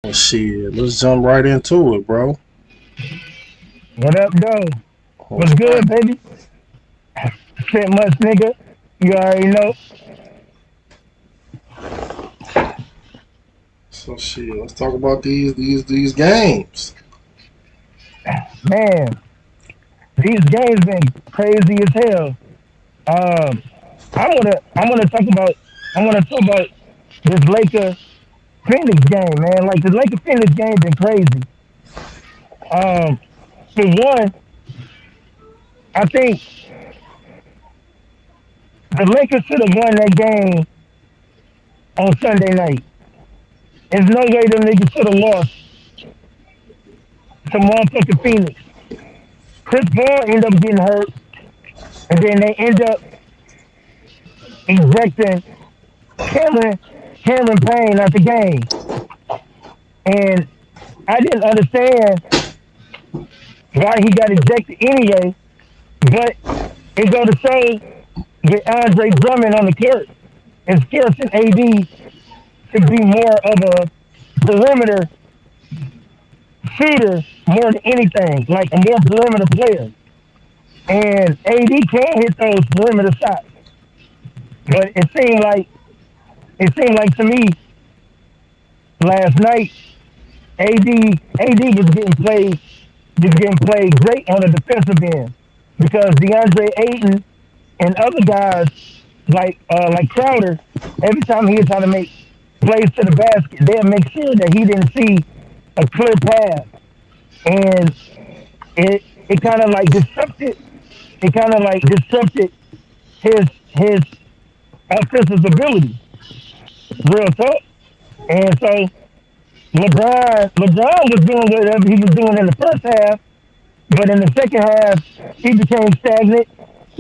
Well, shit, let's jump right into it, bro. What up, though? All What's right. good, baby? Shit much, nigga. You already know. So shit, let's talk about these games. Man, these games been crazy as hell. Um, I wanna talk about this Laker Phoenix game, man. Like the Laker Phoenix game been crazy. Um, for one, I think the Lakers should have won that game on Sunday night. There's no way them niggas should have lost to motherfucking Phoenix. Chris Paul ended up getting hurt, and then they end up ejecting Cameron Cameron Payne out the game. And I didn't understand why he got ejected anyway, but it go to show with Andre Drummond on the court and Scarson AD to be more of a perimeter shooter more than anything, like a more perimeter player. And AD can hit those perimeter shots, but it seemed like to me last night AD was getting played great on the defensive end because DeAndre Ayton and other guys like Crowder, every time he was trying to make plays to the basket, they'll make sure that he didn't see a clear path, and it kind of like disrupted his offensive ability, real talk. And so LeBron was doing whatever he was doing in the first half, but in the second half he became stagnant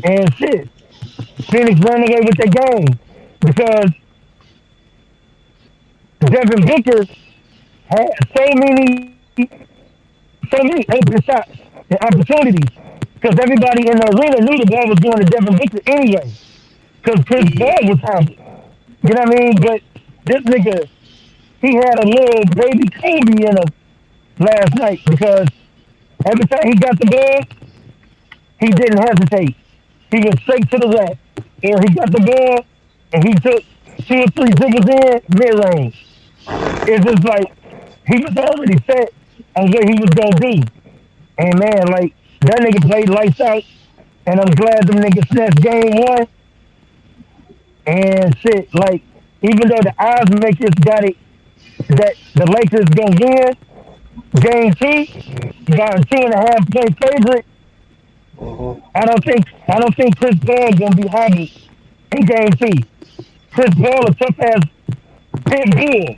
and shit. Phoenix ran away with the game because Devin Booker had so many open shots and opportunities because everybody in the arena knew the ball was going to Devin Booker anyway because Chris Yeah. Paul was out. You know what I mean? But this nigga, he had a little baby Kobe in him last night because every time he got the ball, he didn't hesitate. He went straight to the rack. And he got the ball and he took two or three dribbles in mid range. It's just like he was already set on what he was gonna do. And man, like that nigga played lights out, and I'm glad them niggas snatched game one. And shit, like even though the odds makers got it that the Lakers gonna win game two, about a 2.5 point favorite, Uh-huh. I don't think Chris Paul gonna be hobbled in game two. Chris Paul a tough ass pit bull,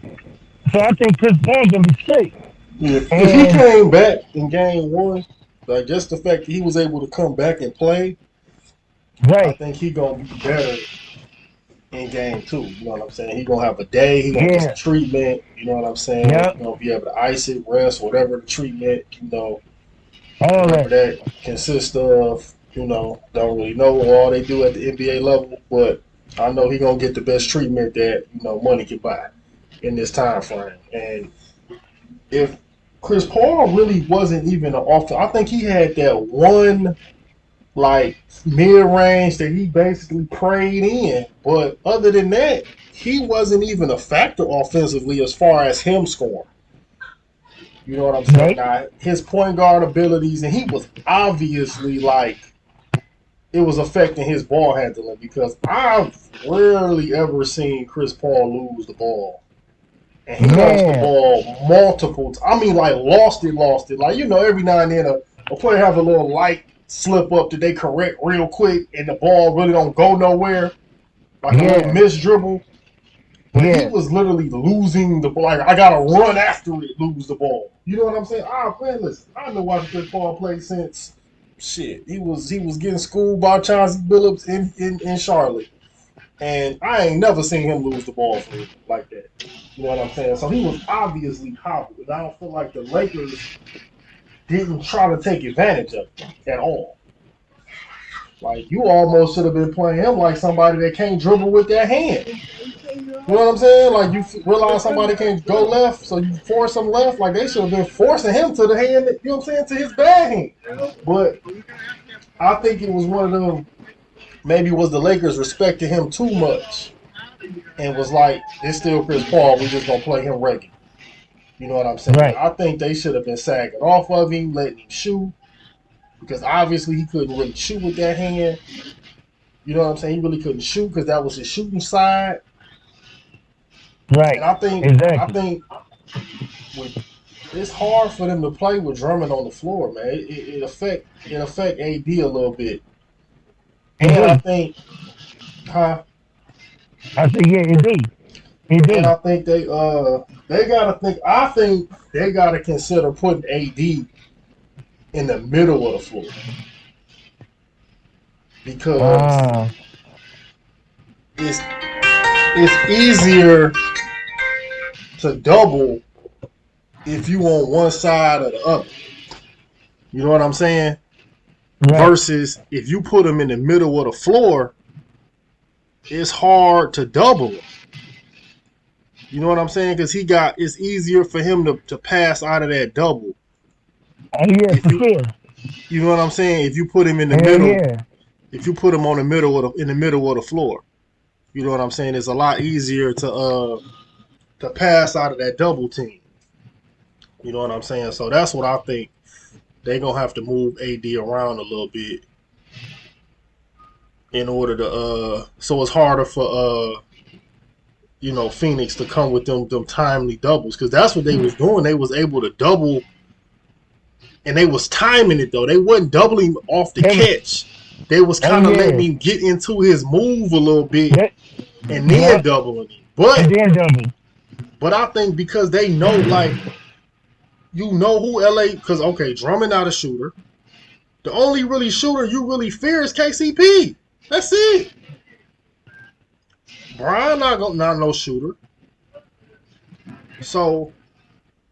so I think Chris Paul gonna be straight. Yeah. If he And came back in game one, like just the fact that he was able to come back and play, I right, think he gonna be better in game two. You know what I'm saying? He gonna have a day. He gonna get some yeah, treatment. You know what I'm saying? yep, He gonna be able to ice it, rest, whatever the treatment. all Whatever that, that consists of. Don't really know all they do at the NBA level, but I know he gonna get the best treatment that money can buy in this time frame. And if Chris Paul really wasn't even an off, I think he had that one like mid range that he basically prayed in. But other than that, he wasn't even a factor offensively as far as him scoring. You know what I'm saying? right, Now his point guard abilities, and he was obviously like it was affecting his ball handling because I've rarely ever seen Chris Paul lose the ball. And he lost the man, ball multiple times. I mean, like lost it. Like every now and then a player have a little light slip up that they correct real quick, and the ball really don't go nowhere, like a little yeah, miss dribble. But he yeah, was literally losing the ball. Like I gotta run after it, lose the ball. You know what I'm saying? Man, listen, I've been watching Chris Paul play since shit. He was getting schooled by Chauncey Billups in Charlotte. And I ain't never seen him lose the ball for real like that. You know what I'm saying? So he was obviously hobbled. And I don't feel like the Lakers didn't try to take advantage of it at all. Like you almost should have been playing him like somebody that can't dribble with their hand. You know what I'm saying? Like you realize somebody can't go left, so you force him left. Like they should have been forcing him to the hand. You know what I'm saying? To his bad hand. But I think it was one of them. Maybe it was the Lakers respecting him too much and was like, "This still Chris Paul. We just gonna play him regular." You know what I'm saying? Right. I think they should have been sagging off of him, letting him shoot because obviously he couldn't really shoot with that hand. You know what I'm saying? He really couldn't shoot because that was his shooting side. And Right. I Exactly. think with it's hard for them to play with Drummond on the floor, man. It affect AD a little bit, It and I do. think, huh? I said, yeah, it do. It And do. I think they gotta think. I think they gotta consider putting AD in the middle of the floor because Ah, it's it's easier to double if you on one side or the other. You know what I'm saying? right. Versus if you put him in the middle of the floor, it's hard to double him. You know what I'm saying? Because it's easier for him to pass out of that double. Oh, yeah, If for you sure. you know what I'm saying? If you put him in the Hell middle, yeah. if you put him on the middle of in the middle of the floor, you know what I'm saying? It's a lot easier to pass out of that double team. You know what I'm saying? So that's what I think. They're gonna have to move AD around a little bit in order to so it's harder for Phoenix to come with them timely doubles because that's what they was doing. They was able to double and they was timing it though. They wasn't doubling off the They was, catch. They was oh, kind of letting yeah. him get into his move a little bit That, and then yep. doubling him. And But then double. I think because they know like who LA because okay, Drummond not a shooter. The only really shooter you really fear is KCP. That's it. Brian not no shooter. So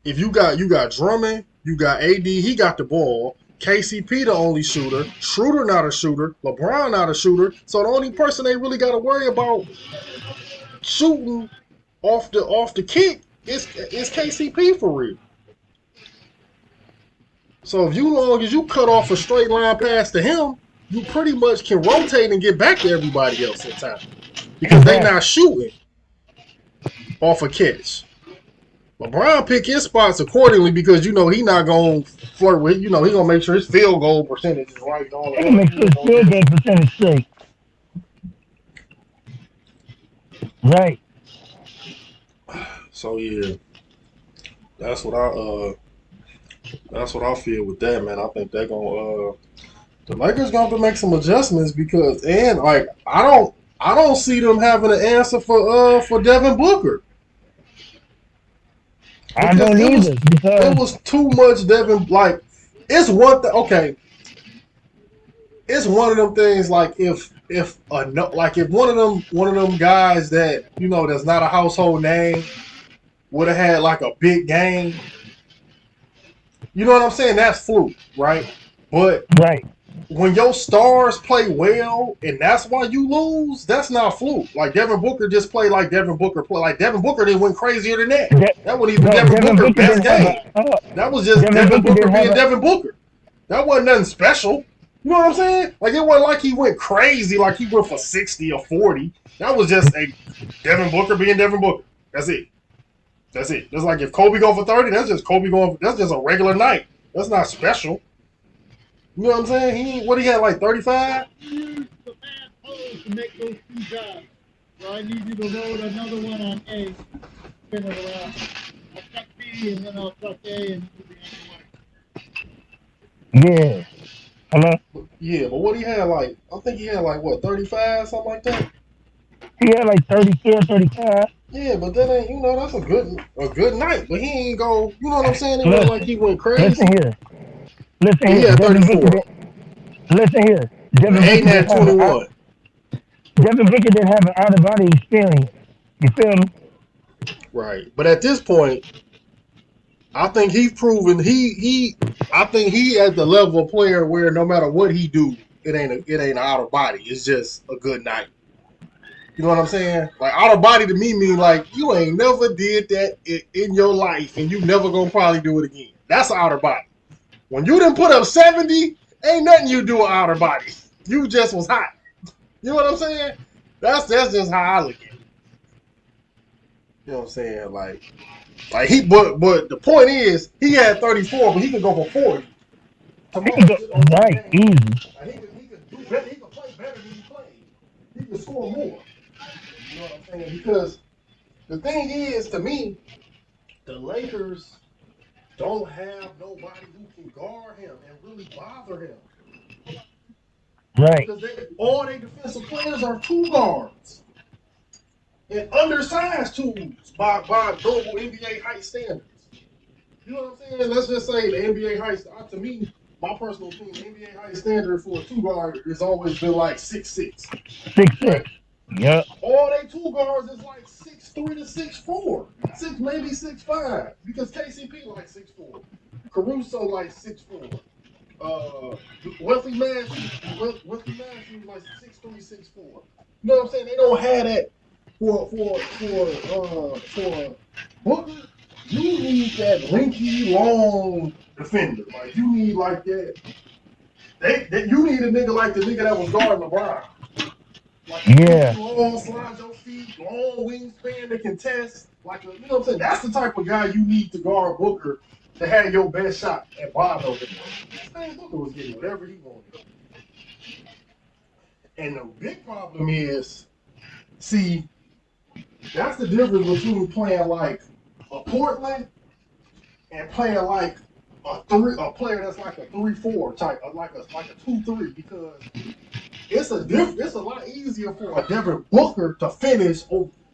if you got Drummond, you got AD, he got the ball. KCP the only shooter. Schroeder not a shooter. LeBron not a shooter. So the only person they really got to worry about shooting off the kick is KCP for real. So if you long as you cut off a straight line pass to him, you pretty much can rotate and get back to everybody else in time because they Exactly. not shooting off a catch. LeBron pick his spots accordingly because he not gonna flirt with. He gonna make sure his field goal percentage is right and all of They can that. make He sure ain't it's gonna field just goal percentage straight. Right. so yeah. That's what I feel with that, man. I think they're gonna the Lakers gonna have to make some adjustments because and like I don't see them having an answer for Devin Booker I because don't either it because was too much Devin like it's one thing okay it's one of them things like if a no, like if one of them guys that that's not a household name would have had like a big game, you know what I'm saying? That's fluke, right? But right. when your stars play well and that's why you lose, that's not fluke. Like Devin Booker just played like Devin Booker play like Devin Booker didn't win crazier than that. De- That wasn't even no, Devin Devin Booker Booker best didn't have game. a. That was just Devin Devin Booker Booker didn't have being a. Devin Booker. That wasn't nothing special. You know what I'm saying? Like it wasn't like he went crazy, like he went for 60 or 40. That was just a Devin Booker being Devin Booker. That's it. That's it. That's like if Kobe going for 30, that's just Kobe going. That's just a regular night. That's not special. You know what I'm saying? He had like 35. Use the fast pose to make those two jobs. So I need you to load another one on A, spin it around. I'll cut B and then I'll cut A and do the Yeah. Hello. Yeah, but what he had like, I think he had like what 35, something like that. He had like 34, 35. Yeah, but that ain't that's a good night. But he ain't go. You know what I'm saying? It wasn't like Listen. he went Listen crazy. here. Listen Yeah, he here. had Devin Booker 34. didn't. Listen here. But Devin Booker Aiden didn't had have an. 21. Devin Booker didn't have an out of body experience. You feel me? Right. But at this point, I think he's proven I think he at the level of player where no matter what he do, it ain't an out of body. It's just a good night. You know what I'm saying? Like out of body to me mean like you ain't never did that in your life, and you never gonna probably do it again. That's an outer body. When you didn't put up 70, ain't nothing you do an outer body. You just was hot. You know what I'm saying? That's just how I look at it. You know what I'm saying? Like he but the point is he had 34, but he could go for 40 He can tomorrow go just on one right, game. easy. Like he could do better. He could play better than he played. He could score more. You know what I'm saying? Because the thing is, to me, the Lakers don't have nobody who can guard him and really bother him Right. because all their defensive players are two guards and undersized twos by normal NBA height standards. You know what I'm saying? Let's just say the NBA height. To me, my personal opinion, the NBA height standard for a two guard has always been like 6'6", 6'6". right? Yep. All they two guards is like 6'3" to 6'4", maybe 6'5", because KCP like 6'4", Caruso like 6'4", Wesley Matthews like 6'3", 6'4". You know what I'm saying? They don't have that for Booker. You need that linky long defender. Like you need like that. You need a nigga like the nigga that was guarding LeBron. Like a linky Yeah. long, slide your feet, long wingspan that can test. Like a, you know what I'm saying? That's the type of guy you need to guard Booker to have your best shot at bothering him. This man Booker was getting whatever he wanted. And the big problem is, see, that's the difference between playing like a Portland and playing like a player that's like a 3-4 type, like a 2-3, because it's a lot easier for a Devin Booker to finish.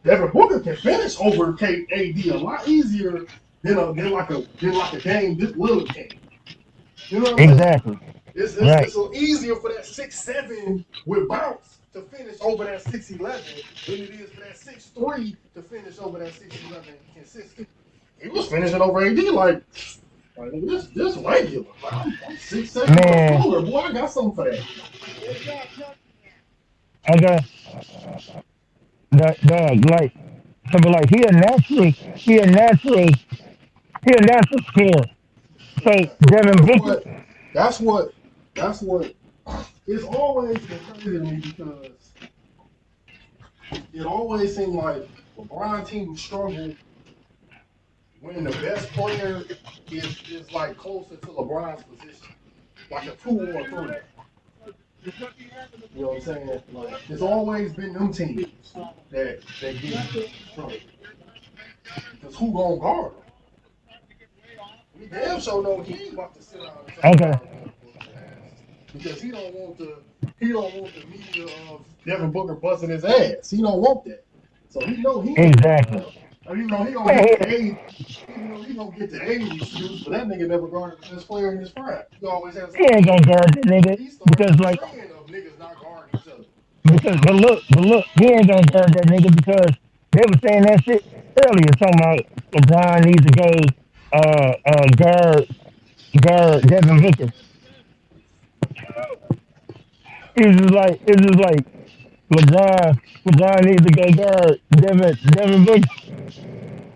Devin Booker can finish over KAD a lot easier than like a game this Lillard can. You know what I'm saying? Exactly. Right. It's easier for that 6'7" with bounce to finish over that 6'11" than it is for that 6'3" to finish over that 6'11" consistent. He was finishing over AD like this regular. Like, I'm 6'7" with a Man, floater, boy. I got something for that. I got that dog like something like he a natural skill. So Devin That's Booker, what. That's what. That's what. It's always been crazy to me because it always seemed like LeBron teams struggle when the best player is like closer to LeBron's position, like a 2 or 3. You know what I'm saying? Like it's always been them teams that get trouble because who gonna guard them? We damn sure know he ain't about to sit down and try to okay, guard Devin Booker's ass because he don't want the media of Devin Booker busting his ass. He don't want that. So he know he ain't gonna exactly. guard him. Even though he gonna Man, get the age excuse, but that nigga never guarded the best player in his prime. He always had he somebody ain't to gonna guard him. guard that nigga He started because a like trend of niggas not guarding each other. but look, he ain't gonna guard that nigga because they were saying that shit earlier, talking about LeBron needs to go guard Devin Booker. It's just like LeBron needs to go guard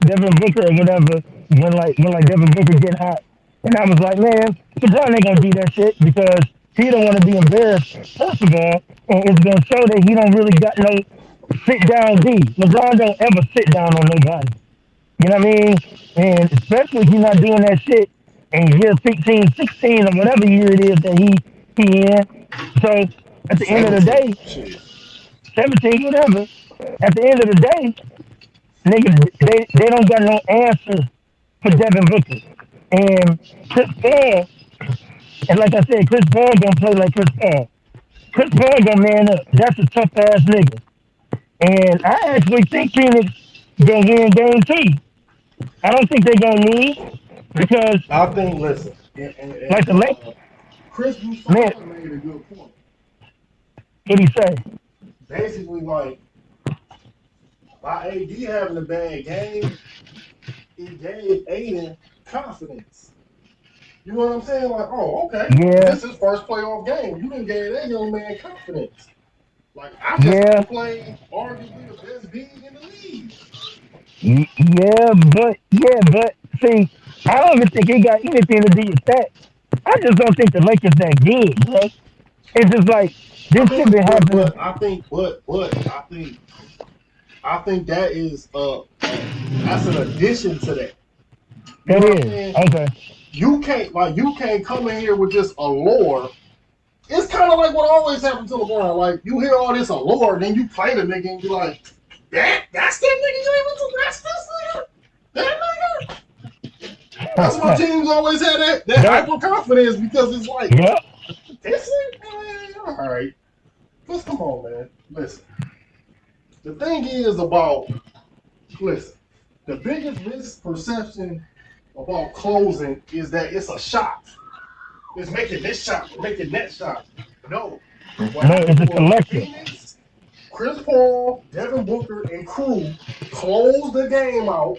Devin Booker or whatever when Devin Booker get hot. And I was like, man, LeBron ain't gonna do that shit because he don't want to be embarrassed first of all, and it's gonna show that he don't really got no sit down D. LeBron don't ever sit down on nobody. You know what I mean? And especially if he's not doing that shit in year 15, 16, or whatever year it is that he in. So at the end of the 17. day, Shit. 17, whatever. At the end of the day, niggas, they don't got no answer for Devin Booker. And Chris Paul, and like I said, Chris Paul gonna play like Chris Paul. Chris Paul gonna man up. That's a tough ass nigga. And I actually think Phoenix gonna win game 2. I don't think they gonna lose because I think. Listen, and like the Lakers, Chris man, Broussard made a good point. what he say? Basically, like by AD having a bad game, it gave Aiden confidence. You know what I'm saying? Like, oh, okay, because Yeah, this is his first playoff game. You done gave that young man confidence. Like, I just yeah, played arguably the best big in the league. but see, I don't even think it got anything to do with that. I just don't think the Lakers that good, bro. It's just like I this shit mean, been happening. I think that is that's an addition to that. You know That what I'm is saying? okay. You can't come in here with just a lore. It's kind of like what always happens to LeBron. Like you hear all this allure, and then you play the nigga and be like, that's that nigga you even to that's this nigga. That nigga. That's why teams always have that That hyper confidence because it's like yeah, this nigga. All right, just come on, man. Listen, the thing is about listen. The biggest misperception about closing is that it's a shot. It's making this shot, making that shot. No. What no, it's happened a was collective. Phoenix, Chris Paul, Devin Booker, and crew closed the game out.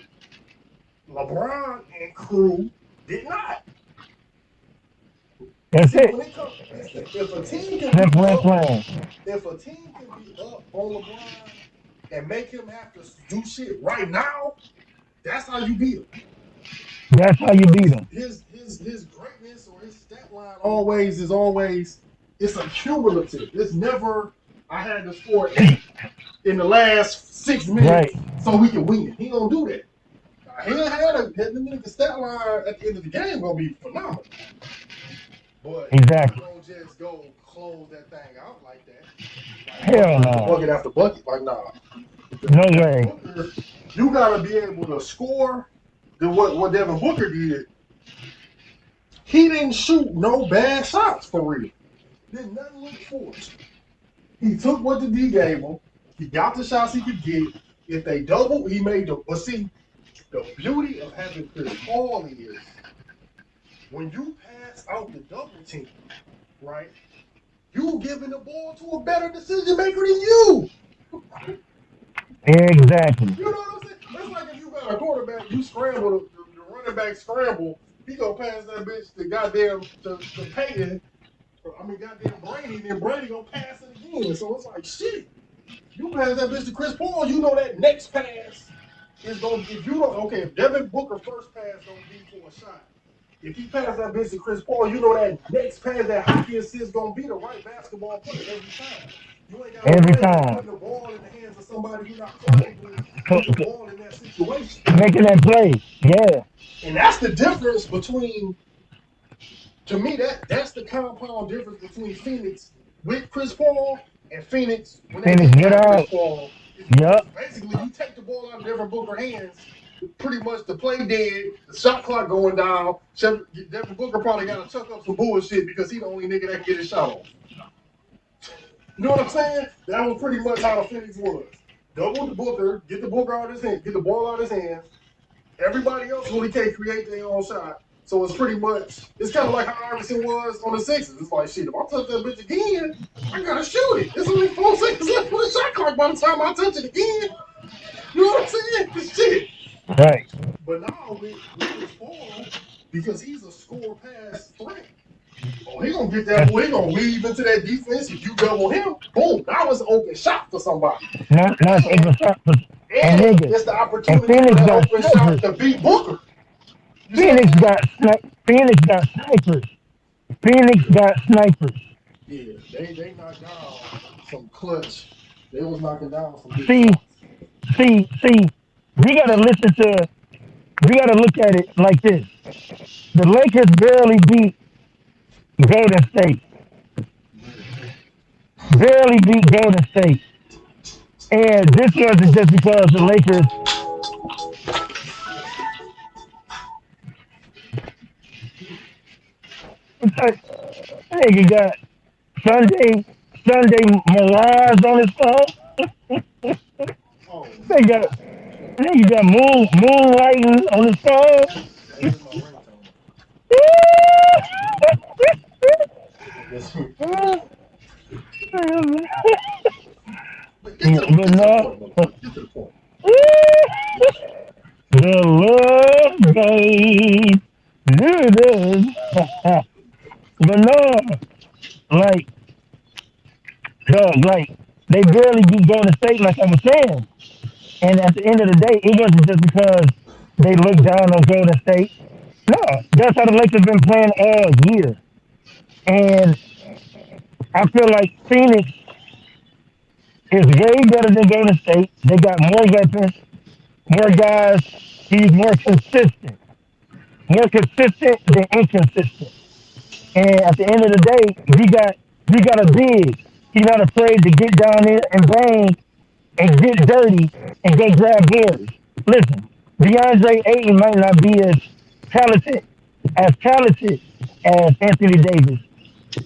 LeBron and crew did not. That's See, it. when it comes, listen, if a team can be Simple and up, plain. if a team can be up on LeBron and make him have to do shit right now, that's how you beat him. That's how you Because beat them. his greatness or his stat line always it's a cumulative. It's never I had to score 8 in the last 6 minutes Right. so we can win. He don't do that. He'll have the nigga stat line at the end of the game gonna be phenomenal. But he not Exactly. gonna just go close that thing out like that. Like Hell bucket after no. bucket after bucket. Like nah. No Devin way. Booker, you gotta be able to score. Then what Devin Booker did, he didn't shoot no bad shots for real. Did nothing look forced. He took what the D gave him. He got the shots he could get. If they doubled, he made the. But see, the beauty of having Chris Paul is when you pass out the double team, right? You giving the ball to a better decision maker than you. Exactly. You know what I'm saying? It's like if you got a quarterback, you scramble the running back scramble. He gonna pass that bitch to goddamn to Peyton. I mean, goddamn Brady, then Brady gonna pass it again. So it's like shit. You pass that bitch to Chris Paul, you know that next pass is gonna. If you don't, okay, if Devin Booker first pass don't be for a shot. If he pass that bitch to Chris Paul, you know that next pass that hockey assist gonna be the right basketball play every time. You ain't gotta Every worry about time. putting the ball in the hands of somebody who's not comfortable with the ball in that situation. Making that play. Yeah. And that's the difference between, to me, that's the compound difference between Phoenix with Chris Paul and Phoenix when they Finish. didn't Get have Chris out. Paul. Is because Yup. basically you take the ball out of Devin Booker's hands, pretty much the play dead, the shot clock going down. Devin Booker probably got to chuck up some bullshit because he the only nigga that can get his shot off. You know what I'm saying? That was pretty much how the Phoenix was. Double the Booker, get the Booker out of his hand, get the ball out of his hands. Everybody else really can't create their own shot. So it's pretty much, it's kind of like how Iverson was on the Sixers. It's like, shit, if I touch that bitch again, I gotta shoot it. It's only 4 seconds left on the shot clock by the time I touch it again. You know what I'm saying? It's shit. Right. But now with Chris Paul, because he's a score pass threat, oh, he gonna get that That's boy, he gonna weave into that defense. If you double him, boom, that was an open shot for somebody. not And open shot. And and nigga. it's the And opportunity for Phoenix that got open shot snipers. to beat Booker. You see what I'm Phoenix saying? got Phoenix got snipers. Phoenix Yeah. got snipers. Yeah, they knocked down some clutch. They was knocking down some big See, shots. see. We gotta listen to. We gotta look at it like this. The Lakers barely beat Golden State. Yeah. Barely beat Golden State. And this wasn't just because the Lakers. Nigga got Sunday Mirage on his phone. Oh They got man, nigga got moonlighting on his phone. that is my ringtone. Yes. But But get to the no, point, motherfucker. Get to the point. the love days, But no, like, dog, like, they barely beat Golden State, like I was saying. And at the end of the day, it wasn't just because they looked down on Golden State. No, that's how the Lakers been playing all year. And I feel like Phoenix is way better than Golden State. They got more weapons, more guys. He's more consistent than inconsistent. And at the end of the day, you got a big. He's not afraid to get down there and bang and get dirty and go grab boards. Listen, DeAndre Ayton might not be talented talented as Anthony Davis,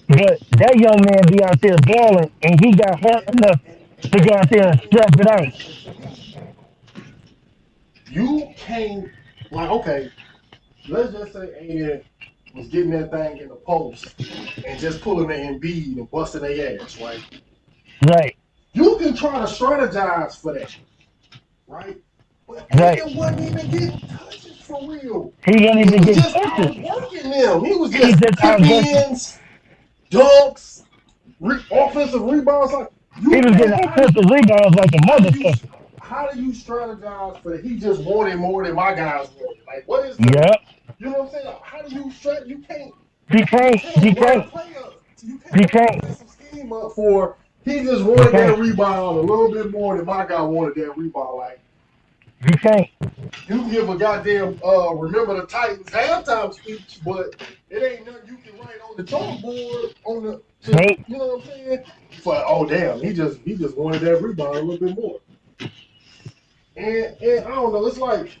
but that young man be out there balling, and he got heart enough to go out there and strap it out. And to me, you can't like okay. Let's just say Aiden was getting that thing in the post and just pulling the Embiid and busting their ass, right? Right, You can try to strategize for that, right? But right. Aiden wasn't even getting touches for real. He don't He even was get just touches. outworking them. He was He just just tip outworking. ins, dunks, offensive rebounds. Like He you was getting can't. offensive rebounds like a How do you motherfucker. how do you strategize for that? He just wanted more than my guys wanted. Like what is the Yep. you know what I'm saying? Like, how do you strat? He You can't. can't He run a can't. play up. You can't He run a can't. defensive scheme up for. He just He wanted that can't. rebound a little bit more than my guy wanted that rebound. Like He can't. you give a goddamn remember the Titans halftime speech, but it ain't nothing you can write on the chalkboard on the to Nope. you know what I'm saying? For oh damn, he just wanted that rebound a little bit more. And I don't know, it's like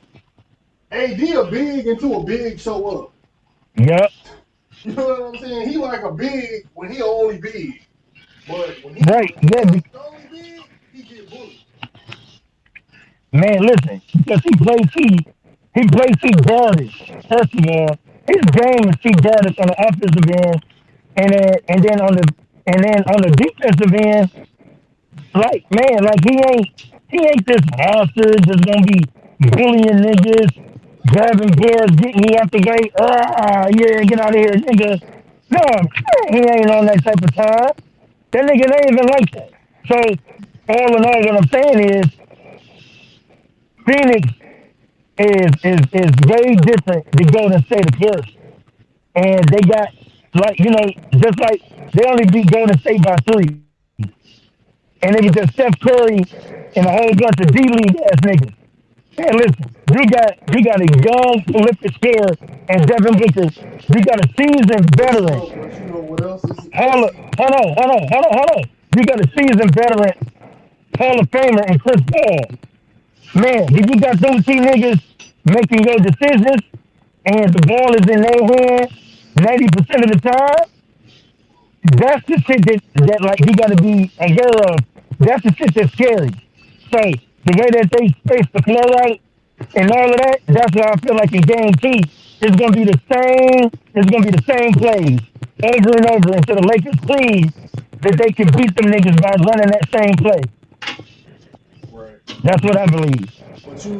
AD a big into a big show up. Yep. You know what I'm saying? He like a big when he only big. But Right. when he Yeah. ain't only big, he get bullied. Man, listen, because he plays guarded. First of all, his game is he guarded on the offensive end, and then on the defensive end, like man, like he ain't this monster just gonna be bullying niggas, grabbing boards, getting me out the way. Yeah, get out of here, nigga. No, he ain't on that type of time. That nigga ain't even like that. So all in all, what I'm saying is Phoenix is way different than Golden State of course. And they got like just like they only beat Golden State by three. And it was just Steph Curry and a whole bunch of D League ass niggas. Man, listen, you got a young, prolific scorer and Devin Booker. You got a seasoned veteran. But you know what else is Hold see on, hold on. You got a seasoned veteran Hall of Famer and Chris Paul. Man, did you got those two niggas making your decisions and the ball is in their hand 90% of the time? That's the shit that like you gotta be aware of. That's the shit that's scary. So the way that they space the floor out and all of that, that's why I feel like in game two, it's gonna be the same plays over and over until the Lakers prove that they can beat them niggas by running that same play. right. That's what I believe. But you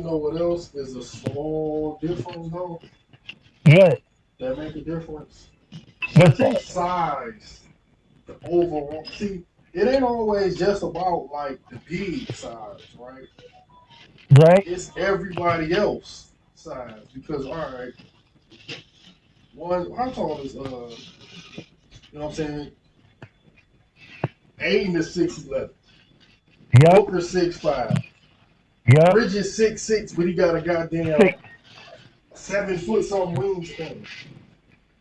know what else is a small difference though What? that make a difference? What's that? Size. The overall. See, it ain't always just about like the big size, right? Right? It's everybody else size because all right, one how tall is you know what I'm saying? Aiden is 6'11", Yup. Booker 6'5", Yup. Bridges 6'6", but he got a goddamn Six. 7 foot something wingspan.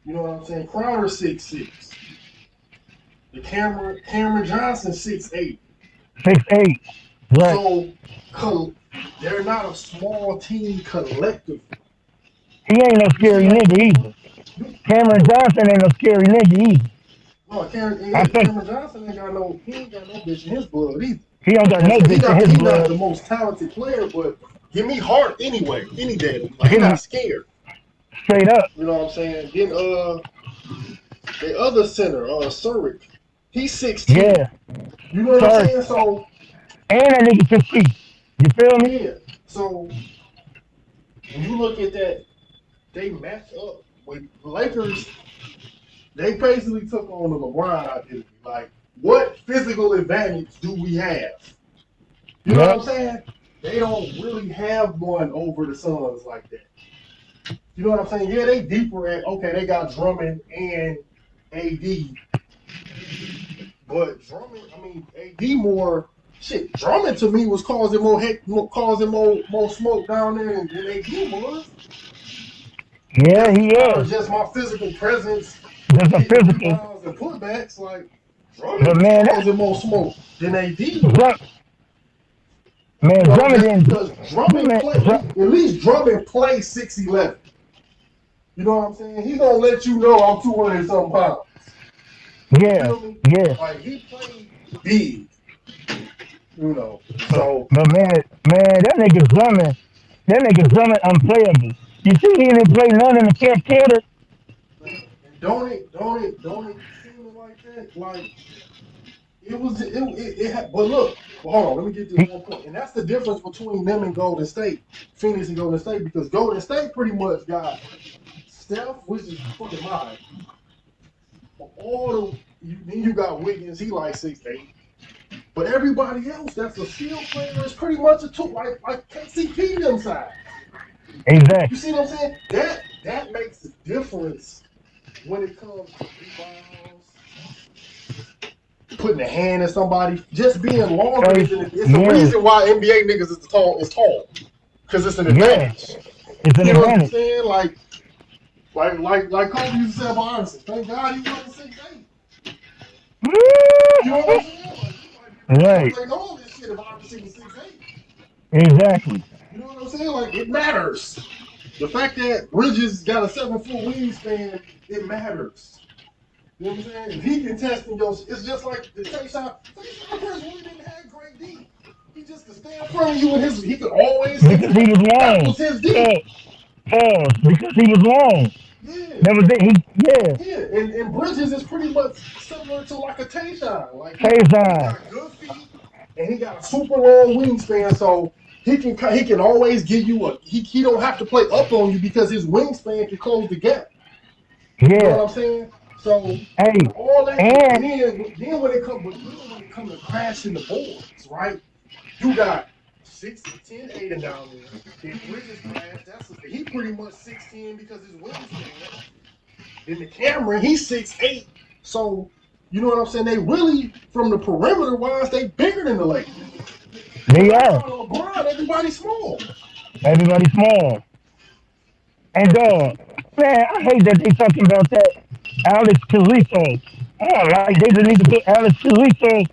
You know what I'm saying? Crowder 6'6". The Cameron Johnson 6'8". 6'8". Right. So they're not a small team collectively. He ain't no You see, scary like nigga either. you, Cameron Johnson ain't no scary nigga either. no, I think Cameron Johnson ain't got no bitch in his blood either. he don't You know got what I'm no saying? bitch in his He not blood. the most talented player, but give me heart anyway, any day. Like he Give not me scared. straight up. You know what I'm saying? Then the other center, Surik, he's 6'10". Yeah. You know what I'm Sorry. saying? So And that nigga can see. You feel me? yeah. So when you look at that, they match up with the Lakers. They basically took on the LeBron identity. Like, what physical advantage do we have? You know what I'm Yep. saying? They don't really have one over the Suns like that. You know what I'm saying? Yeah, they deeper at okay. They got Drummond and AD, but Drummond, I mean AD more shit. Drummond to me was causing more heck, causing more smoke down there than AD was. Yeah, Just he as far as is. just my physical presence, Just a getting physical. rebounds and putbacks, like Drummond But was man, causing more smoke than AD was. Drum, man, You know, Drummond just didn't. because Drummond Drummond, play, at least Drummond plays 6'11". You know what I'm saying? He's gonna let you know I'm 200 something pounds. You yeah, feel me? yeah. Like he played big, you know. So But that nigga Drummond unplayable. You see, he didn't play none in the fourth quarter. man, and don't it be seeming like that? Like but look, well, hold on, let me get this He, one point. And that's the difference between them and Golden State, Phoenix and Golden State, because Golden State pretty much got Steph, which is fucking mine. But then you got Wiggins, he like 6'8". But everybody else that's a skill player is pretty much a two, like KCP them size. You exactly. see what I'm saying? That makes a difference when it comes to rebounds, putting a hand in somebody, just being longer Hey, it's the yeah, reason why NBA niggas is tall. Because it's an yeah. advantage. It's an You know what I'm advantage. saying? Like Kobe used to say about Anderson. Thank God he wasn't 6'8". You know what I'm saying? Like we might be Right. celebrating all this shit if Anderson was 6'8". Exactly. You know what I'm saying? Like it matters. The fact that Bridges got a 7 foot wingspan, it matters. You know what I'm saying? If he can test in your, it's just like the Tayshaun Prince really didn't have great D. He just could stand in front of you and he could always hit the Because he net. was That long. was his D. Pause. Pause. Because he was long. Yeah. That was it. Yeah. Yeah. And Bridges is pretty much similar to like a Tayshaun. Like he Faison. got good feet and he got a super long wingspan, so he can always give you he don't have to play up on you because his wingspan can close the gap. You know what Yeah. I'm saying? So Hey. with all that, and And then when it comes to crashing the boards, right? You got 6'10" Aiden down there. Then Bridges crash. He pretty much 6'10" because his wingspan. Then the Cameron, he's 6'8". So you know what I'm saying? They really, from the perimeter wise, they bigger than the Lakers. Because they outside are. of LeBron, everybody's small. Everybody small. And man, I hate that they talking about that Alex Caruso. Oh, like they just need to put Alex Caruso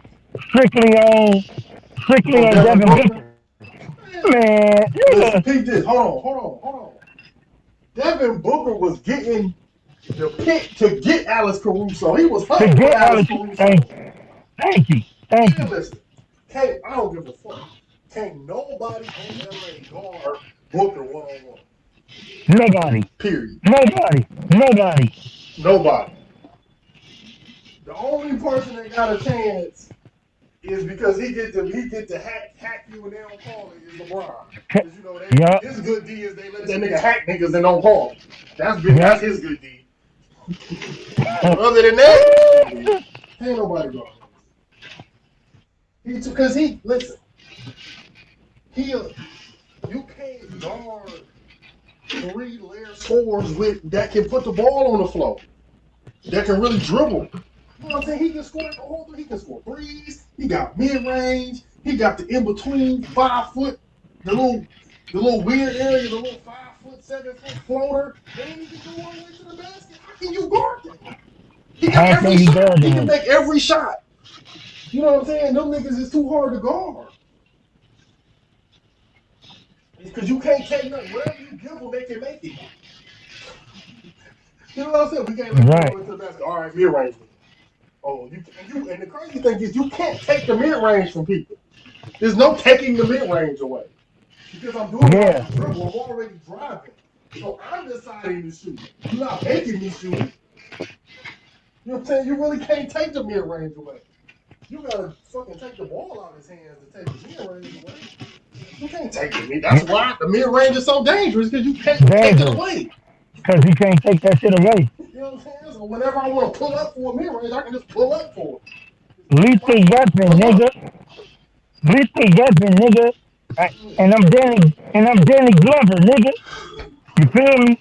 strictly on strictly On on Devin Devin Booker, Booker. man. Man, Listen, nigga, peep this. Hold on. Devin Booker was getting the pick to get Alex Caruso. He was to hunting for get Alex Alex, Caruso. thank you, thank Man, you. listen. I don't give a fuck. Can't nobody on LA guard Booker one on one. Nobody, Period. nobody. Nobody. The only person that got a chance is because he get to hack you and they don't call it is LeBron. Because you know Yup, his good D is they let that nigga hack niggas and don't call him. That's yup. his good D. But other than that, shit, ain't nobody guard him. Because he listen, he you can't guard three layer scores with that can put the ball on the floor, that can really dribble. You know what I'm saying? He can score the whole thing. He can score threes. He got mid range. He got the in between 5 foot, the little weird area, the little 5 foot, 7 foot floater. Then he can go all the way to the basket. How can you guard that? He got How every can you shot. guard He can him? make every shot. You know what I'm saying? Them niggas is too hard to guard. Because you can't take nothing. Whatever you give them, they can make it. You know what I'm saying? We can't let you go Right. into the basket. All right, mid range. Oh, and the crazy thing is you can't take the mid range from people. There's no taking the mid range away because I'm doing it off Yeah. the dribble. I'm already driving, so I'm deciding to shoot. You're not making me shoot it. You know what I'm saying? You really can't take the mid range away. You gotta fucking take the ball out of his hands to take the mid range away. You can't take the mid. That's why the mid range is so dangerous because you can't take it Dangerous. away. Cause he can't take that shit away. You know what I'm saying? So whenever I want to pull up for a mid range, I can just pull up for it. Lethal weapon, Pull up. nigga. Lethal weapon, nigga. And I'm Danny Glover, nigga. You feel me?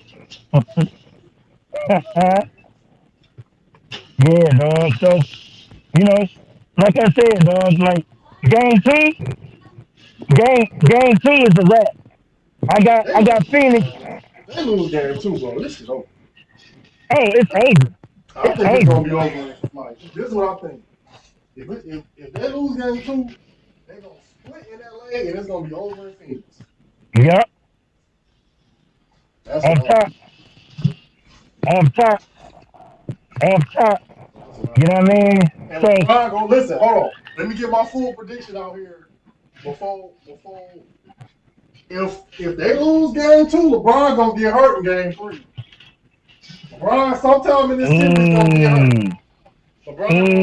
Yeah, dog. So, you know, like I said, dog, like game two is a wrap. I If got they I lose, got Phoenix. if they lose game two, bro, this shit over. Oh, it's over. I It's think it's gonna over. be over. Like this is what I think. If they lose game two, they gonna split in LA and it's gonna be over in Phoenix. Yup. That's what Off I think. top. Off top. Off top. That's what I You know think. what I mean? And So, LeBron gonna listen. Hold on. Let me get my full prediction out here before if they lose game two, LeBron gonna get hurt in game three. LeBron sometime in this series gonna get hurt. mmm, LeBron gonna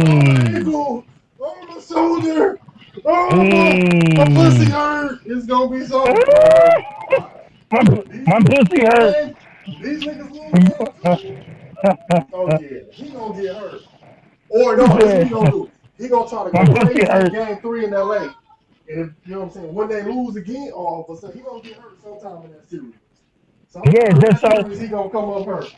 oh my mmm, ankle, oh my shoulder, oh my pussy mmm. hurt. It's gonna be something, bro. my These niggas pussy lose hurt. game. These niggas lose game two. Oh yeah, he gonna get hurt. Or He no, this is what said, he gonna do. He gonna try to my go pussy crazy in hurt. game three in LA. And if you know what I'm saying, when they lose again, all of a sudden he gonna get hurt sometime in that series. Yeah, Sometime in that series he gonna come up hurt.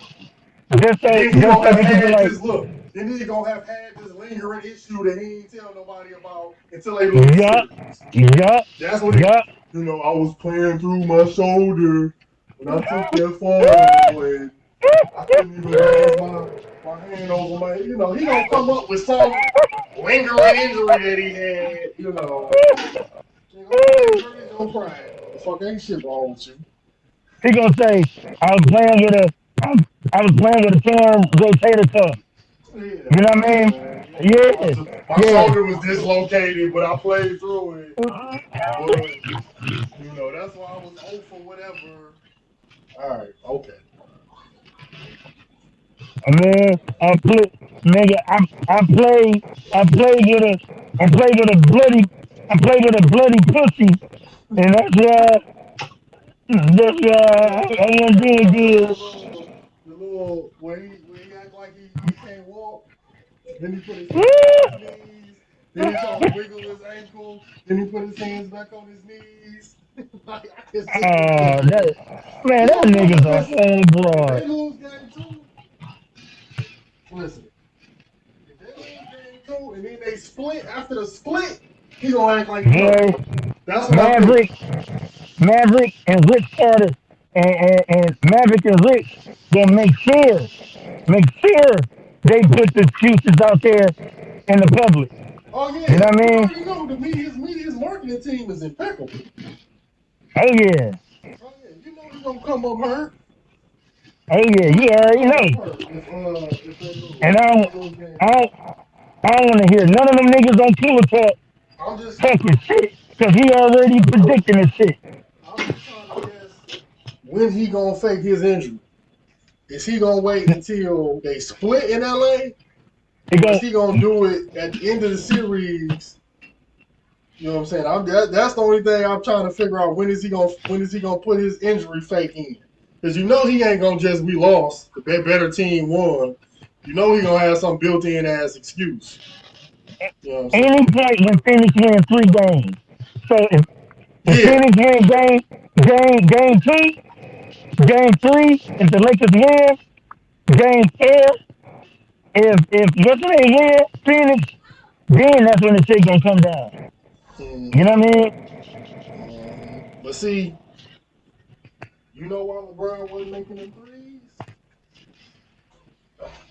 Then he just gonna so have he can be had like, this look. Then he gonna have had this lingering issue that he ain't tell nobody about until they lose the yup, series. yup, That's what it. yup. I was playing through my shoulder when I took that fall, and I couldn't even raise my hand over my. He gonna come up with some lingering injury that he had. They gonna put their dreams on Friday. The fuck ain't shit wrong with you. He gonna say, I was playing with a, I was playing with a torn rotator cuff. Yeah, You know what I mean? man. Yeah, My yeah. shoulder was dislocated, but I played through it. But that's why I was 0 for whatever. All right, okay. I mean, nigga, I played with a bloody pussy, and You I ever want heard to about deal. the little where he act like he can't walk? Then he put his hands on his knees. Then he try to wiggle his ankle. Then he put his hands back on his knees. Like, I can see this nigga. Man, He that gonna come up. nigga's a Listen, whole if broad. they lose game two, listen. If they lose game two and then they split after the split, he gonna act like he hurt. Boy, That's what I think. Maverick, Maverick and Rick Carter, and Maverick and Rick gonna make sure they put the excuses out there in the public. Oh You know yeah, what I you mean? already know the his marketing team is impeccable. Oh yeah, Oh yeah, you know he gonna come up hurt. oh yeah, You you know he gonna already come up know. hurt if they lose. And If they lose game I two. don't, I don't want to hear none of them niggas on Cooler Talk I'm just talking shit, cause he already predicting this shit. I'm just trying to guess when he gonna fake his injury. Is he gonna wait until they split in LA, He or is go, he gonna do it at the end of the series? You know what I'm saying? That's the only thing I'm trying to figure out. When is he gonna put his injury fake in? Because he ain't gonna just be lost. The better team won. He gonna have some built-in ass excuse. You know what I'm saying? any point when Phoenix win 3 games. So if Yeah. Phoenix win game 2, game 3, if the Lakers win, game 4, if yesterday win Phoenix, then that's when the shit gonna come down. You Mm-hmm. know what I mean? Mm-hmm. But see, you know why LeBron wasn't making them threes?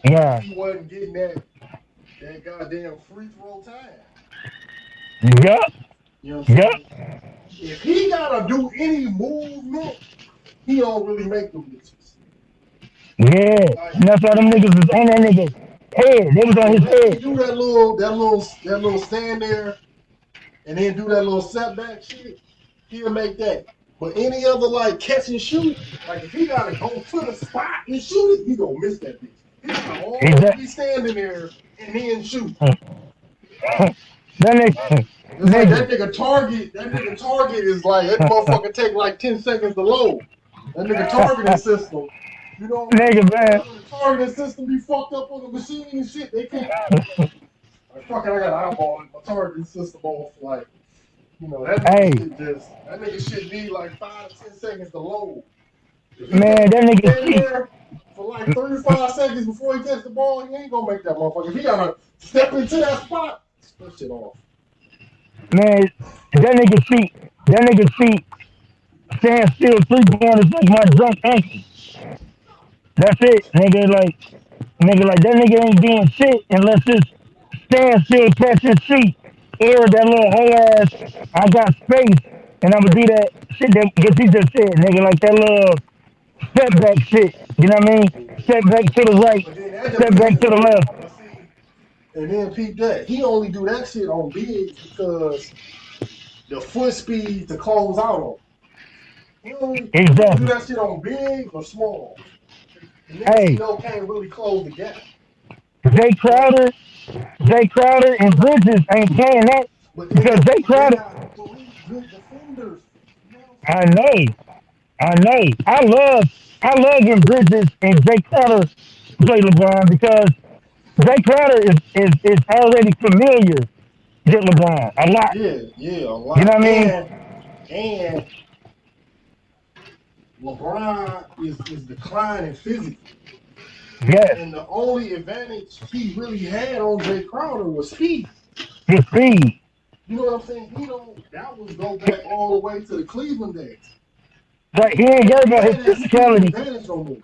Because Yeah. he wasn't getting that goddamn free throw time. Yup. You know what I'm Yup. saying? If he gotta do any movement, he don't really make them bitches. Yeah. Like And that's why them if niggas was on that nigga head. They was on if his they can head. do that little stand there and then do that little setback shit, he'll make that. But any other like catch and shoot, like if he gotta go to the spot and shoot it, he gonna miss that bitch. He gotta always be Exactly. standing there and then shoot. That nigga, It's like nigga. that nigga target. That nigga target is like that motherfucker take like 10 seconds to load. That nigga targeting system. You know, Nigga, man. when the targeting system be fucked up on the machine and shit, they can't. Like, fucking, I got an eyeball in my targeting system off. Like, Hey, that nigga shit need like 5 to 10 seconds to load. If he man, can't that nigga stand cheat. there for like 35 seconds before he gets the ball, he ain't gonna make that motherfucker. If he gotta step into that spot, that shit off. Man, that nigga cheat. That nigga cheat. Stand still, 3 pointers like my drunk ankle. That's it, nigga, like that nigga ain't doing shit unless it's stand still, catch and shoot. Air that little whole ass. I got space, and I'ma do that shit that you just said, nigga, like that little step back shit. You know what I mean? Yeah. Step back to the right, But then that step back depends to the on. left. But see, and then peep that he only do that shit on bigs because the foot speed to close out on. He only do Exactly. that shit on bigs or smalls. The niggas he Hey, know can't really close the gap. Jay But Crowder, Jay Crowder and Bridges ain't paying that but because Jay they Crowder. got three good defenders. You know what I'm I saying? know. I know. I love when Bridges and Jay Crowder play LeBron because Jay Crowder is already familiar with LeBron a lot. Yeah, a You know lot. what I mean? And LeBron is declining physically. Yes. And the only advantage he really had on Jay Crowder was speed. His speed. You know what I'm saying? He don't. That was go back all the way to the Cleveland days. But he He ain't ain't worried about his had that speed physicality. advantage no more.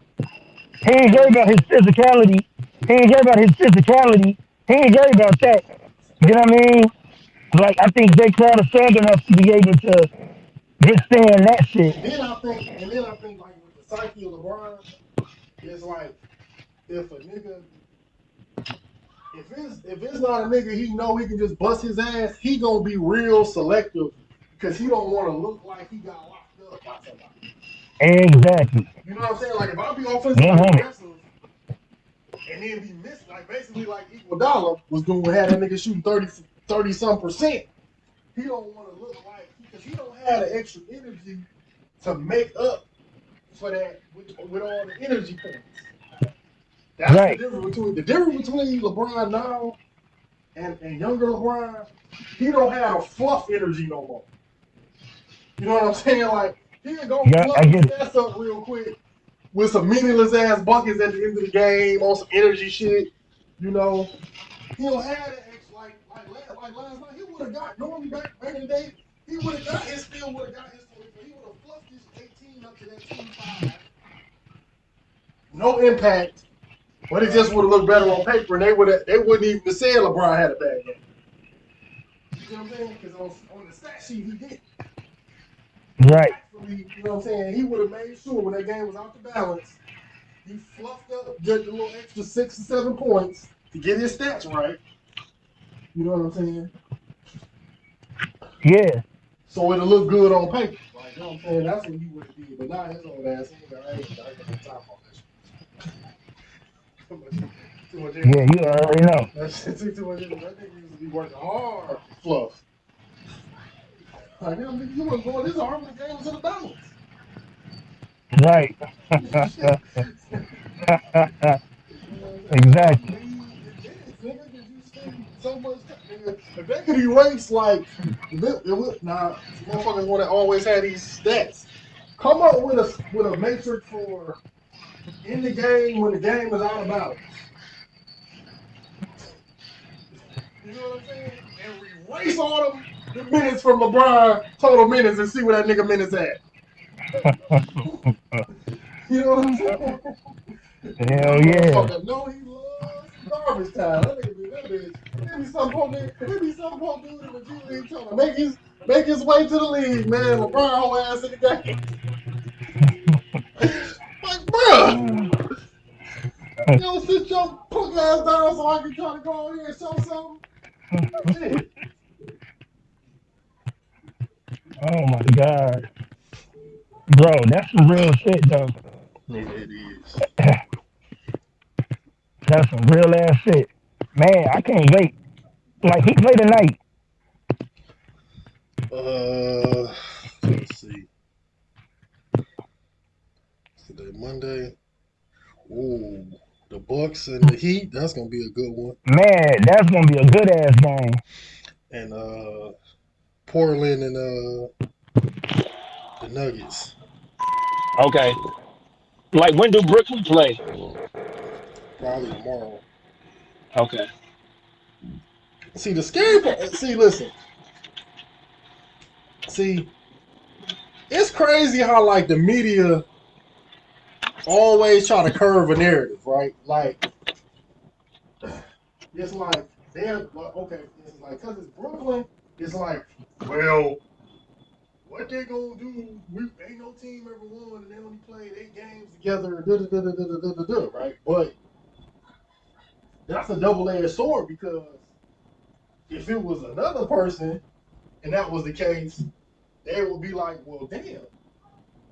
He You ain't know what worried I'm about his saying? physicality. He ain't worried about his physicality. He ain't worried about that. You know what I mean? Like I think Jay Crowder strong enough to be able to withstand that shit. And then I think like with the psyche of LeBron, it's like if a nigga if it's not a nigga he know he can just bust his ass, he gonna be real selective because he don't want to look like he got locked up by somebody. Exactly. You know what I'm saying? Like if I be offensively 100. aggressive and then be missing, like basically like Iguodala was doing, had that nigga shooting 30 some percent. He don't want to look like because he don't have the extra energy to make up for that with all the energy points. That's Right. the difference between LeBron now and younger LeBron. He don't have a fluff energy no more. You know what I'm saying? Like he can go Yeah, I fluff his get it. stats up real quick with some meaningless ass buckets at the end of the game on some energy shit. You know, he don't have that extra like last night. He would have got normally back in the day. He would have got his still would have got his 24. He would have fluffed his 18 up to that 25. No impact, but it just would have looked better on paper, and they wouldn't even have said LeBron had a bad game. You see what I'm saying? Because on the stat sheet he did. But Right. actually, you know what I'm saying? He would have made sure when that game was out to balance, he fluffed up just a little extra 6 or 7 points to get his stats right. You know what I'm saying? Yeah. So it'll look good on paper. Like, you know what I'm saying? That's what he would have did. But now his old ass, I ain't got no time for all that shit. Too much Yeah, energy. you already know. That shit took too much energy. That nigga used to be working hard for fluff. Like, damn, nigga, you wasn't going this hard when the game was in the balance. Right. You know what I'm saying? That's why you Exactly. need advantage, nigga, because you spend so much time. Nigga, if they could erase, like, now, motherfuckers want to always have these stats. Come up with a matrix for in the game when the game is out of balance. You know what I'm saying? And erase all them the minutes from LeBron total minutes and see where that nigga minutes at. You know what I'm saying? That Hell yeah. motherfucker know he loves some garbage time. That nigga be that bitch. There be some poor dude in the G League trying to make his way to the league, man. LeBron whole ass in the game. Like, bruh, you don't sit your punk ass down so I can try to go in here and show something. Shit. Oh my God. Bro, that's some real shit though. Yeah, it is. That's some real ass shit. Man, I can't wait. Like he played tonight. Let's see. Today Monday. Ooh, the Bucks and the Heat. That's gonna be a good one. Man, that's gonna be a good ass game. And Portland and the Nuggets. Okay. Like when do Brooklyn play? Probably tomorrow. Okay. See the scary part. See, listen. See, it's crazy how like the media always try to curve a narrative, right? Like it's like they're well, okay. It's like because it's Brooklyn. It's like well, what they gonna do? We ain't no team ever won, and they only played 8 games together. Da, da, da, da, da, da, da, da, right? But that's a double-edged sword because if it was another person and that was the case, they would be like, well, damn,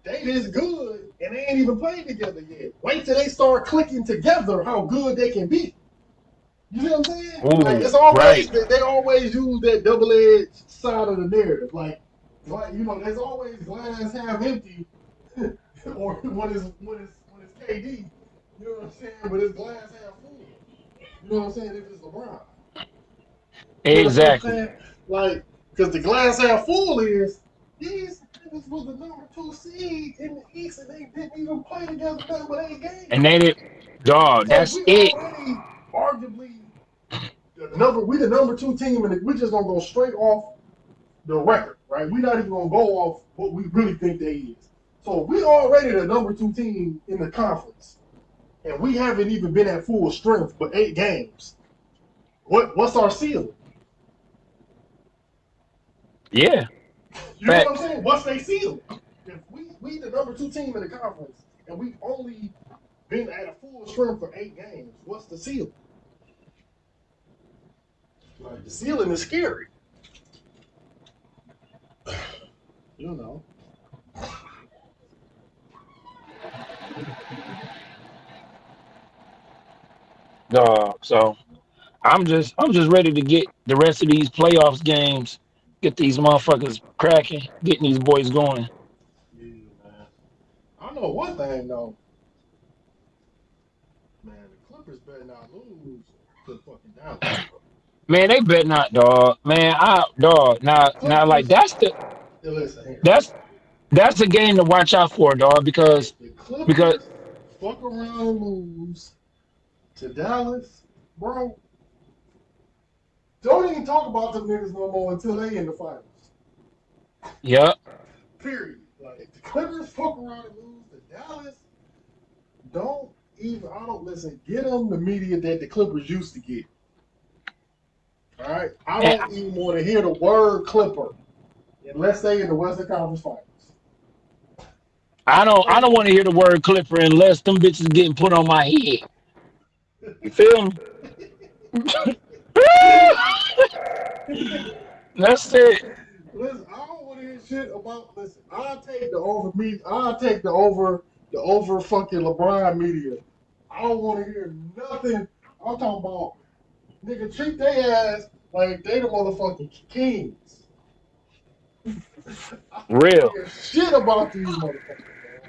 they this good and they ain't even played together yet. Wait till they start clicking together how good they can be. You know what I'm saying? Like Ooh, it's always right. they always use that double-edged side of the narrative. Like you know, there's always glass half empty, or when it's KD. You know what I'm saying? But it's glass half full. You know what I'm saying? If it's LeBron. You know what I'm Exactly. saying? Like, because the glass half full is these niggas was the number 2 seed in the East and they didn't even play together nothing but 8 games. And they did, dog. So That's we it. already arguably the number 2 team and we just gonna go straight off the record, right? We're not even gonna go off what we really think they is. So we already the number 2 team in the conference and we haven't even been at full strength but 8 games. What's our ceiling? Yeah. You know what I'm Facts. saying? What's they ceiling? If we the number 2 team in the conference and we've only been at a full strength for 8 games, what's the ceiling? Like the ceiling is scary. You know. So I'm just ready to get the rest of these playoffs games, get these motherfuckers cracking, getting these boys going. Yeah, man. I know one thing though, man. The Clippers better not lose to fucking Dallas, bro. Man, they bet not, dog. Man, I dog. Now, like Clippers. Listen here. that's that's a game to watch out for, dog, because If the because Clippers fuck around and lose to Dallas, bro, don't even talk about them niggas no more until they in the finals. yeah. Period. Like if the Clippers fuck around and lose to Dallas, don't even. I don't listen. Get them the media that the Clippers used to get. All right. I And don't even want to hear the word Clipper unless they in the Western Conference Finals. I don't Straight want to hear the word Clipper unless them bitches getting put on my head. You feel me? That's it. Listen, I don't want to hear shit about. Listen, I'll take the over me. I'll take the over fucking LeBron media. I don't want to hear nothing. I'm talking about nigga treat their ass like they the motherfucking kings. I don't want to Real. hear shit about these motherfuckers, man.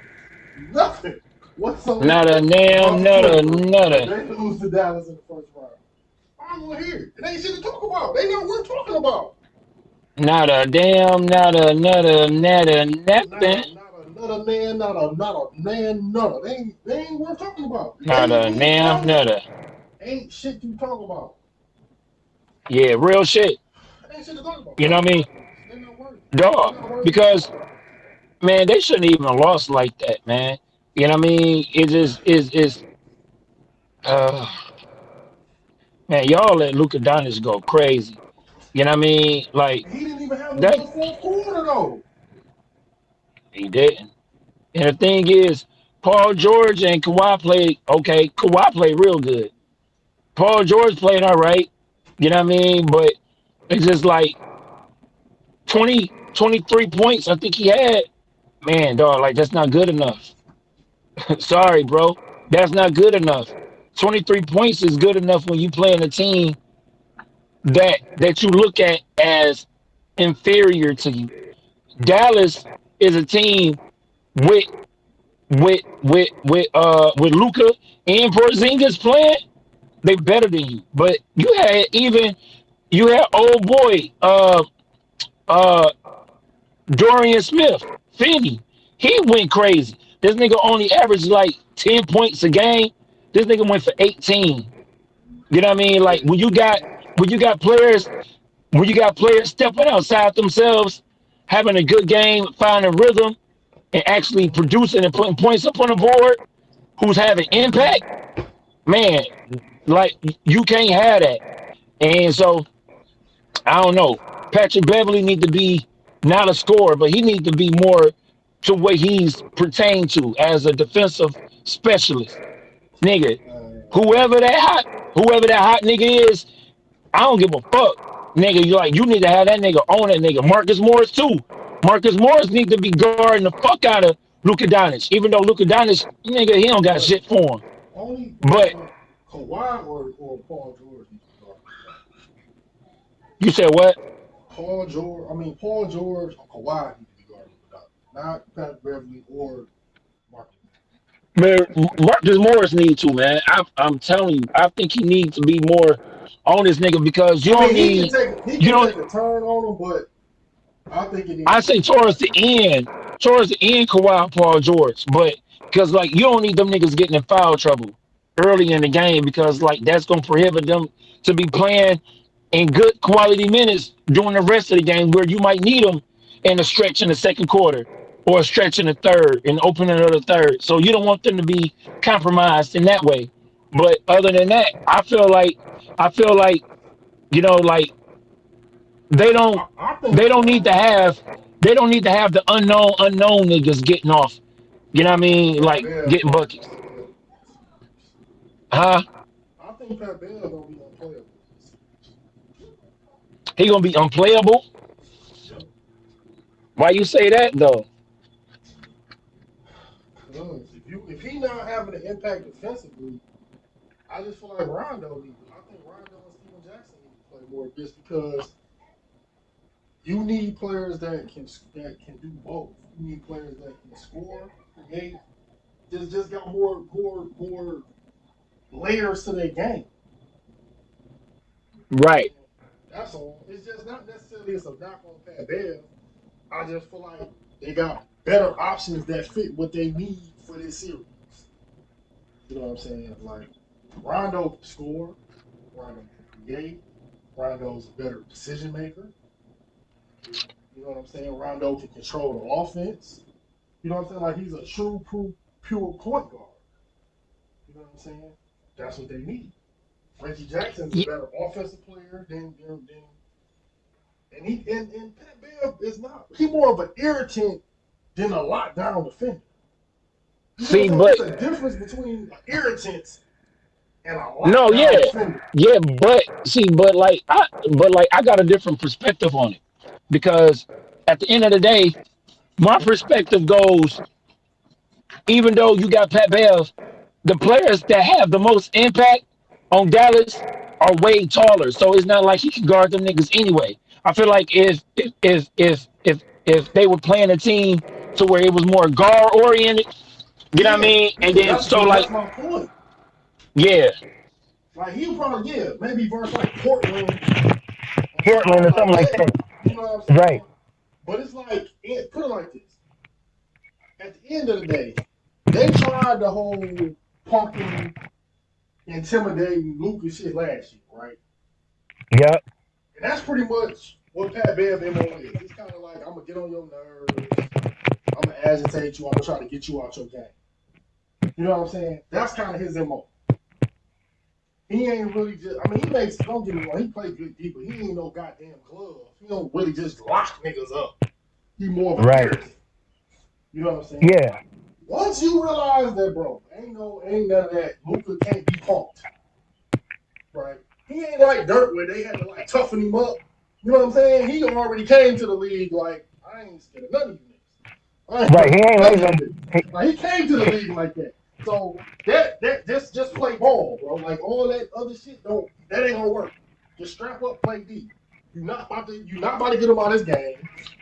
Nothing Nada, whatsoever damn, about the nada, Clippers if nada. they lose to Dallas in the first round. I don't want to hear it. It ain't shit to talk about. They not worth talking about. Nada, damn, nada, nothing. Not a man, not a man, nada. They ain't worth talking about. They Nada, lose to damn, Dallas, nada. ain't shit to talk about. Yeah, real shit. Ain't shit to talk about. You know what I mean? They're not worth it. They're Dog. not worth it. Because man, they shouldn't even have lost like that, man. You know what I mean? It just is uh man, y'all let Luka Doncic go crazy. You know what I mean? Like He didn't even have a that good fourth quarter though. he didn't. And the thing is, Paul George and Kawhi played okay. Kawhi played real good. Paul George played all right. You know what I mean? But it's just like 23 points I think he had. Man, dog, like that's not good enough. Sorry, bro. That's not good enough. 23 points is good enough when you play in a team that you look at as inferior to you. Dallas is a team with with Luca and Porzingis playing, they better than you. But you had old boy uh Dorian Smith, Finney. He went crazy. This nigga only averaged like 10 points a game. This nigga went for 18. You know what I mean? Like Yeah. when you got players stepping outside themselves, having a good game, finding rhythm, and actually producing and putting points up on the board, who's having impact, man, like you can't have that. And so I don't know. Patrick Beverly need to be not a scorer, but he needs to be more to what he's pertained to as a defensive specialist. Nigga, Uh, whoever that hot, whoever that hot nigga is, I don't give a fuck. Nigga, you need to have that nigga on that nigga. Marcus Morris too. Marcus Morris need to be guarding the fuck out of Luka Doncic. Even though Luka Doncic, nigga, he don't got but shit for him. only But Kawhi or Paul George need to be guarded without. you said what? Paul George or Kawhi need to be guarded without. Not Pat Beverly or Marcus. Man, Marcus Morris need to, man. I'm telling you, I think he needs to be more on this nigga because I mean, he you can don't. take a turn on him, but I think it needs I to be say Kawhi. towards the end, Kawhi, Paul George, but because like you don't need them niggas getting in foul trouble early in the game because like that's gonna prohibit them to be playing in good quality minutes during the rest of the game where you might need them in a stretch in the second quarter or a stretch in the third and opening of the third. So you don't want them to be compromised in that way. But other than that, I feel like like they don't I think they don't need to have they don't need to have the unknown niggas getting off. You know what I mean? Pat Like Bev getting buckets. Pat Bev gonna be in some games. Huh? I think Pat Bev gonna be unplayable in this series. He gonna be unplayable. Yep. Why you say that though? Cause if he not having an impact defensively, I just feel like Rondo need. I think Rondo and Steven Jackson need to play more just because you need players that can do both. You need players that can score, create, just got more layers to their game. Right. That's all. It's just not necessarily it's a knock on Pat Bev. I just feel like they got better options that fit what they need for this series. You know what I'm saying? Like Rondo can score, Rondo can create, Rondo's a better decision maker. You know what I'm saying? Rondo can control the offense. You know what I'm saying? Like he's a pure point guard. You know what I'm saying? That's what they need. Reggie Jackson's a Y- better offensive player than and and Pat Bev is not. He's more of an irritant than a lockdown defender. You see what See, I'm saying? but It's a difference between irritants and a no, lockdown defender. yeah, but see, but I got a different perspective on it because at the end of the day, my perspective goes. Even though you got Pat Bev, the players that have the most impact on Dallas are way taller. So it's not like he can guard them niggas anyway. I feel like if they were playing a team to where it was more guard oriented, you know what I Yeah, mean? And yeah, then that's so but like that's my point. yeah, Like he'll probably maybe versus like Portland or Portland somebody or like something like that. that. You know what I'm Right. saying? But it's like put it like this: at the end of the day, they tried the whole punking, intimidating Lucas shit last year, right? Yep. And that's pretty much what Pat Bev MO is. It's kind of like I'm gonna get on your nerves, I'm gonna agitate you, I'm gonna try to get you out your game. You know what I'm saying? That's kind of his MO. He ain't really just. I mean, he makes. Don't get me wrong. He plays good deep, but he ain't no goddamn glove. He don't really just lock niggas up. He more of an Right. irritant. You know what I'm saying? Yeah. Once you realize that, bro, ain't none of that. Luca can't be punked, right? He ain't like Dirt where they had to like toughen him up. You know what I'm saying? He already came to the league like I ain't scared of none of you niggas. I ain't Right. worried He about ain't none like of you no. niggas. Like he came to the league like that. So that just play ball, bro. Like all that other shit don't that ain't gonna work. Just strap up, play D. You're not about to get him out of his game.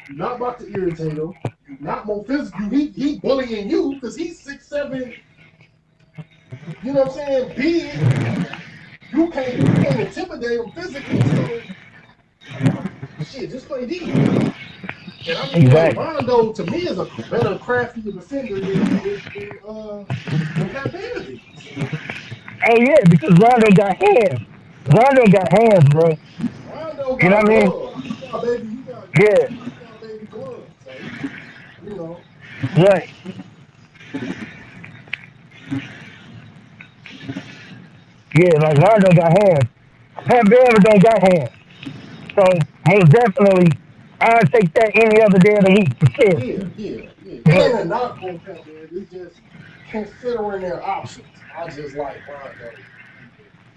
You're not about to irritate him. You're not more physical. He bullying you because he's 6'7". You know what I'm saying? Big. You can't intimidate him physically. So shit, just play D. And I mean, like Exactly. Rondo to me is a better, craftier defender than Pat Bev is. Oh yeah, because Rondo got hands. Rondo got hands, bro. Rondo You know got what I mean? gloves. Yeah, You got baby gloves. So you know, right. Yeah, like Rondo got hands. Pat Bev don't got hands. So most definitely, I'd take that any other day of the week for sure. yeah. It But ain't a knock on Pat Bev. It's just considering their options. I just like Rondo more.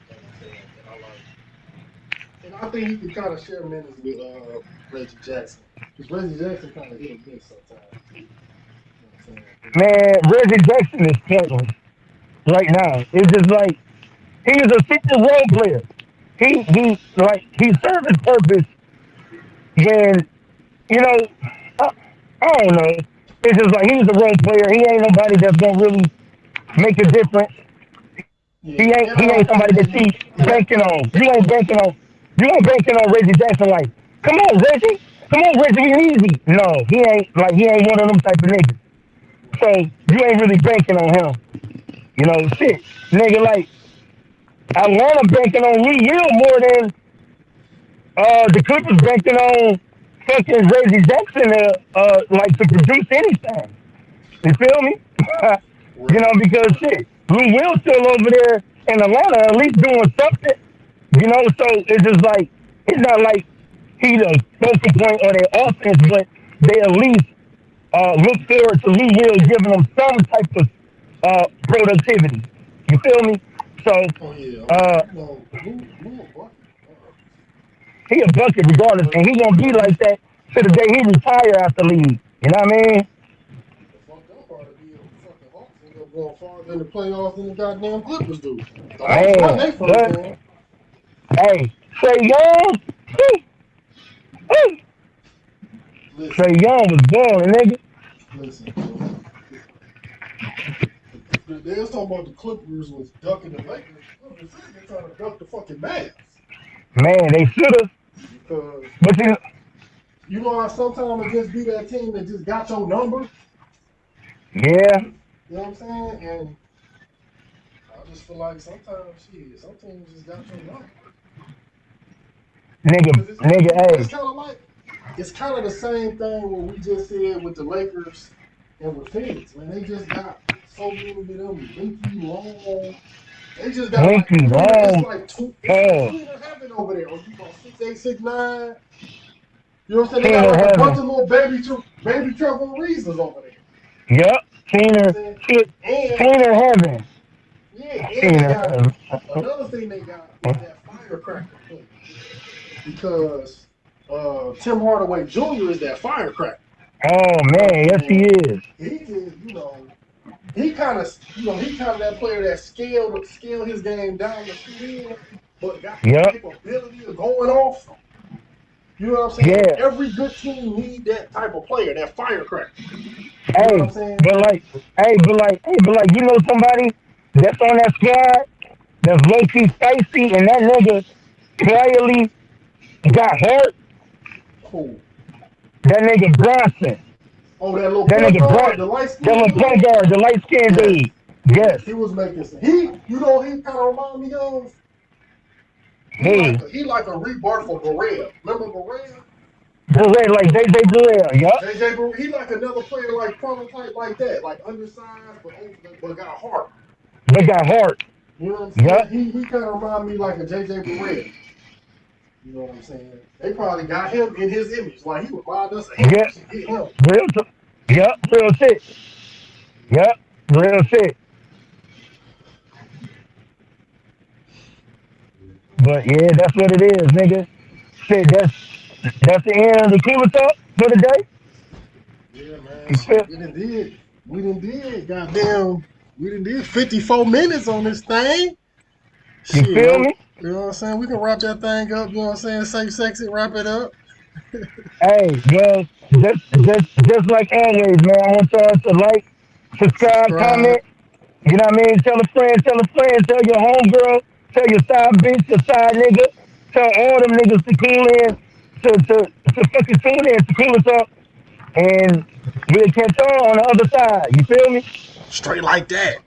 You know what I'm saying? And I think he can kind of share minutes with Reggie Jackson because Reggie Jackson kind of hit or miss sometimes too. You know what I'm saying? But man, Reggie Jackson is pointless right now. It's just like he's a 50 role player. He served his purpose when I, I don't know. It's just like he's a role player. He ain't nobody that's gonna really make a difference. yeah, He and I ain't don't somebody think that they she need. Yeah, banking on. You ain't banking on Reggie Jackson like, come on, Reggie. Come on, Reggie, be easy. No, he ain't one of them type of niggas. right. So you ain't really banking on him. Shit. Nigga like Atlanta banking on Lee Hill more than the Clippers banking on fucking Reggie Jackson like to produce anything. You feel me? Right. Because shit, Lou Will still over there in Atlanta, at least doing something. So it's just like it's not like he the focal point of their offense, but they at least look forward to Lou Will giving them some type of productivity. You feel me? So Oh yeah. uh, Lou a bucket regardless. he a bucket regardless, But and he gonna be but like he that to the day he retire out the league. You know what I mean? the fucked up part of being the fucking Hawks end up going farther in the playoffs than the goddamn Clippers do. The Hawks won Man, their first what? game. Hey, Trey Young, hey, hey. Trey Listen, Young was balling, nigga. listen. They was talking about the Clippers was ducking the Lakers. The Clippers said they're trying to duck the fucking Mavs Man, they should have. because But you know how sometimes it just be that team that just got your number. yeah, You know what I'm saying? And I just feel like sometimes shit, some teams just got your number. nigga, Because nigga, it's hey, kind of like it's kind of the same thing what we just said with the Lakers and with Phoenix. Man, they just got so many of them linky long. They just got like Winky, tweener. long, It's like pause, tweener heaven over there. Or you about 6'8", 6'9". You know what I'm saying? They got Keener like a bunch heaven. of little baby Trevor Reasons over there. Yup, You know what I'm Keener, saying? shit, And Keener heaven. and they Keener got heaven. another thing they got is that firecracker player because Tim Hardaway Jr. is that firecracker. Oh You know what I'm man, yes he saying? is. He just, he kind of that player that scaled his game down to fit in, but got the Yup, capability of going off. You know what I'm saying? yeah. Every good team need that type of player, that firecracker. You know what I'm Hey, saying? but like, somebody that's on that squad that's low key spicy, and that nigga quietly got hurt. Cool. That nigga Bronson. Oh, that little That point nigga guard, Brent, the light that skinned little point dude. guard, the light skinned Yes, dude. Yes. yes, he was making some. He kind of remind me of. Hey, He like a rebirth of Berea. Remember Berea? Jarrell, like JJ Jarrell, yup. JJ, he like another player like prototype like that, like undersized but got heart. They got heart. You know what I'm saying? Yup. He kind of remind me like a JJ Barea. You know what I'm saying? They probably got him in his image, like he remind us of him. We Yeah. should get him. Real yup, real shit. Yup. Real shit. But yeah, that's what it is, nigga. Shit, that's the end of the Kiva talk for the day. Yeah, man. You feel, Shit, we done did 54 minutes on this thing. you Shit, feel me? You know what I'm saying? We can wrap that thing up. You know what I'm saying? Safe, sexy, wrap it up. Hey, well, just like always, man. I want y'all to like, subscribe, Subscribe. comment. You know what I mean? Tell a friend, tell your homegirl, tell your side bitch, your side nigga, tell all them niggas to cool in, to fucking tune in, to cool us up, and we'll catch y'all on the other side. You feel me? Straight like that.